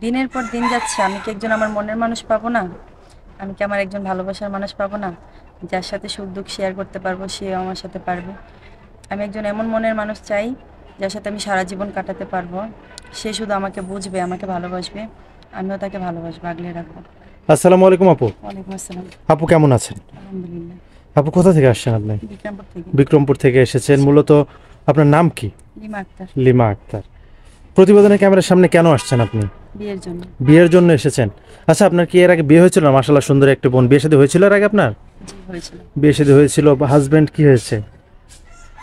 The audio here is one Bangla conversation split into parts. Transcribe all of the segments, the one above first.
দিনের পর দিন যাচ্ছে, আমি কি একজন আমার মনের মানুষ পাবো না? আমি কি আমার একজন ভালোবাসার মানুষ পাবো না? যার সাথে সুখ দুঃখ শেয়ার করতে পারবো, সেও আমার সাথে পারবে। আমি একজন এমন মনের মানুষ চাই, যার সাথে আমি সারা জীবন কাটাতে পারবো। সে শুধু আমাকে বুঝবে, আমাকে ভালোবাসবে, আমিও তাকে ভালোবাসবো, আগলে রাখবো। আসসালামু আলাইকুম আপু। ওয়ালাইকুম আসসালাম। আপু কেমন আছেন? আলহামদুলিল্লাহ। আপু কোথা থেকে আসছেন আপনি? বিক্রমপুর থেকে। বিক্রমপুর থেকে এসেছেন। মূলত আপনার নাম কি? লিমা আক্তার। লিমা আক্তার। প্রতিবেদনের ক্যামেরার সামনে কেন আসছেন আপনি? বিয়ের জন্য। বিয়ের জন্য এসেছেন। আচ্ছা, আপনার কি এর আগে বিয়ে হয়েছিল? মাশাআল্লাহ, সুন্দর একটি বোন। বিয়ে শাদী হয়েছিল এর আগে আপনার? জি, হয়েছিল। বিয়ে শাদী হয়েছিল। হাজবেন্ড কি হয়েছে?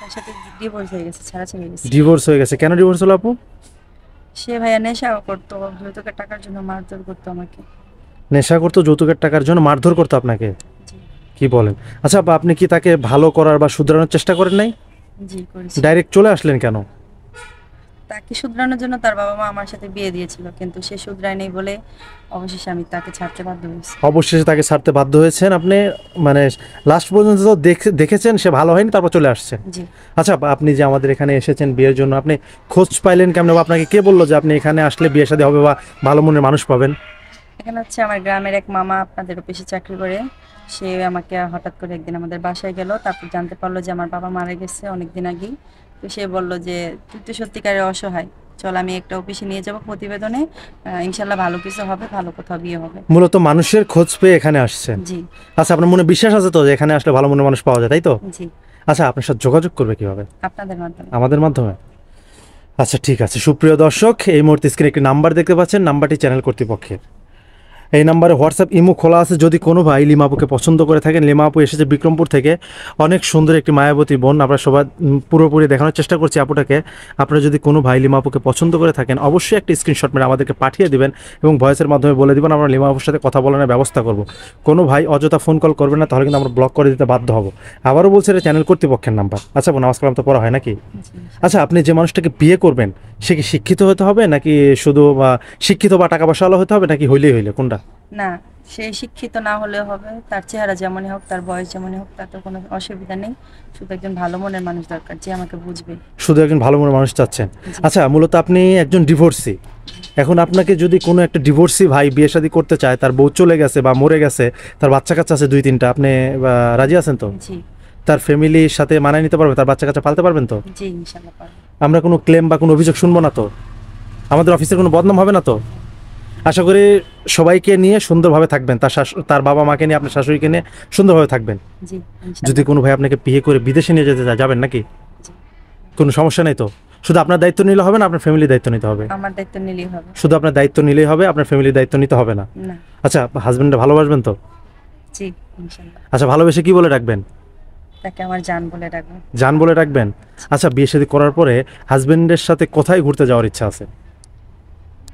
তার সাথে ডিভোর্স হয়ে গেছে, ছাড়াছাড়ি হয়ে গেছে। ডিভোর্স হয়ে গেছে। কেন ডিভোর্স হলো আপু? সে ভাইয়া নেশা করতো, যৌতুকের টাকার জন্য মারধর করতো আমাকে। নেশা করতো, যৌতুকের টাকার জন্য মারধর করতো আপনাকে? জি। কি বলেন? আচ্ছা আপা, আপনি কি তাকে ভালো করার বা শুধরানোর চেষ্টা করেন নাই? জি, করেছি। ডাইরেক্ট চলে আসলেন কেন? তাকে শুধরানোর জন্য তার বাবা মা আমার সাথে বিয়ে দিয়েছিল, কিন্তু সে শুধরায় নেই বলে অবশেষে আমি তাকে ছাড়তে বাধ্য হয়েছি। অবশেষে তাকে ছাড়তে বাধ্য হয়েছেন আপনি? মানে লাস্ট পর্যন্ত তো দেখেছেন সে ভালো হয়নি, তারপর চলে আসছেন। জি। আচ্ছা আপা, আপনি যে আমাদের এখানে এসেছেন বিয়ের জন্য, আপনি খোঁজ পাইলেন কেমন, বা আপনাকে কে বললো যে আপনি এখানে আসলে বিয়ে শাদী হবে বা ভালো মনের মানুষ পাবেন? এখানে হচ্ছে আমার গ্রামের এক মামা আপনাদের অফিসে চাকরি করে। সে আমাকে হঠাৎ করে একদিন আমাদের বাসায় গেল, তারপর জানতে পারলো যে আমার বাবা মারা গেছে অনেকদিন আগেই। তো সে বলল যে তুই তো সত্যিকারের অসহায়, চল আমি একটা অফিসে নিয়ে যাব প্রতিবেদনে, ইনশাল্লাহ ভালো কিছু হবে, ভালো কোথাও বিয়ে হবে। মূলত মানুষের খোঁজ পেয়ে এখানে আসছেন। জি। আচ্ছা, আপনার মনে বিশ্বাস আছে তো যে এখানে আসলে ভালো মনের মানুষ পাওয়া যায়, তাই তো? জি। আচ্ছা, আপনার সাথে যোগাযোগ করবে কিভাবে? আপনাদের মাধ্যমে। আমাদের মাধ্যমে? আচ্ছা ঠিক আছে। সুপ্রিয় দর্শক, এই মুহূর্তে স্ক্রিনে একটি নাম্বার দেখতে পাচ্ছেন। নাম্বারটি চ্যানেল কর্তৃপক্ষের। এই নাম্বারে হোয়াটসঅ্যাপ ইমো খোলা আছে। যদি কোনো ভাই লিমা আপুকে পছন্দ করে থাকেন, লিমা আপু এসেছে বিক্রমপুর থেকে। অনেক সুন্দর একটি মায়াবতী বোন। আমরা সবাই পুরোপুরি দেখানোর চেষ্টা করছি আপুটাকে। আপনারা যদি কোনো ভাই লিমা আপুকে পছন্দ করে থাকেন, অবশ্যই একটি স্ক্রিনশট মেরে আমাদেরকে পাঠিয়ে দিবেন এবং ভয়েসের মাধ্যমে বলে দিবেন, আমরা লিমা আপুর সাথে কথা বলানোর ব্যবস্থা করব। কোনো ভাই অযথা ফোন কল করবেন না, তাহলে কিন্তু আমরা ব্লক করে দিতে বাধ্য হব। আবারও বলছি, এটা চ্যানেল কর্তৃপক্ষের নাম্বার। আচ্ছা বোন, নামাজ কালাম তো পড়া হয় নাকি? জি। আচ্ছা, আপনি যে মানুষটাকে বিয়ে করবেন, সে কি শিক্ষিত হতে হবে নাকি শুধু শিক্ষিত বা টাকা পয়সাওয়ালা হতে হবে, নাকি হইলেই হইলে, কোনটা? না, সে শিক্ষিত না হলেও হবে, তার চেহারা যেমনই হোক, তার বয়স যেমনই হোক, তাতে কোনো অসুবিধা নেই। শুধু একজন ভালো মনের মানুষ দরকার, যে আমাকে বুঝবে। শুধু একজন ভালো মনের মানুষ চাচ্ছেন? জি। আচ্ছা, মূলত আপনি একজন ডিভোর্সি। এখন আপনাকে যদি কোনো একটা ডিভোর্সি ভাই বিয়ে শাদী করতে চায়, তার বউ চলে গেছে বা মরে গেছে, তার বাচ্চা কাচ্চা আছে 2-3টা, আপনি রাজি আছেন তো? জি। তার ফ্যামিলির সাথে মানায় নিতে পারবে? তার বাচ্চা কাচ্চা পালতে পারবেন তো? জি, ইনশাল্লাহ পারবো। আমরা কোনো ক্লেম বা কোনো অভিযোগ শুনবো না তো? আমাদের অফিসের কোনো বদনাম হবে না তো? আশা করি সবাইকে নিয়ে সুন্দরভাবে থাকবেন। তার বাবা মাকে নিয়ে, আপনার শাশুড়িকে নিয়ে সুন্দরভাবে থাকবেন। জি, যদি ইনশাল্লাহ। কোনো ভাই আপনাকে বিয়ে করে বিদেশে নিয়ে যেতে চায়, যাবেন নাকি? জি। কোনো সমস্যা নেই তো? শুধু আপনার দায়িত্ব নিলে হবে না, আপনার ফ্যামিলির দায়িত্ব নিতে হবে? আমার দায়িত্ব নিলেই হবে। শুধু আপনার দায়িত্ব নিলেই হবে, আপনার ফ্যামিলির দায়িত্ব নিতে হবে না? না। আচ্ছা, হাজবেন্ডে ভালোবাসবেন তো? জি, ইনশাল্লাহ। আচ্ছা, ভালোবেসে কি বলে রাখবেন? তাকে আমার জান বলে ডাকবো। জান বলে রাখবেন? আচ্ছা, বিয়ে শাদী করার পরে হাজবেন্ডের সাথে কোথায় ঘুরতে যাওয়ার ইচ্ছা আছে?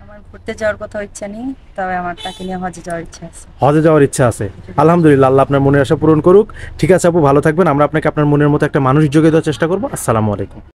আমার ঘুরতে যাওয়ার কথা ইচ্ছা নেই, তবে আমার তাকে নিয়ে হজে যাওয়ার ইচ্ছা আছে। হজে যাওয়ার ইচ্ছা আছে? আলহামদুলিল্লাহ, আল্লাহ আপনার মনের আশা পূরণ করুক। ঠিক আছে আপু, ভালো থাকবেন। আমরা আপনাকে আপনার মনের মতো একটা মানুষ যোগাই দেওয়ার চেষ্টা করবো। আসসালামু আলাইকুম।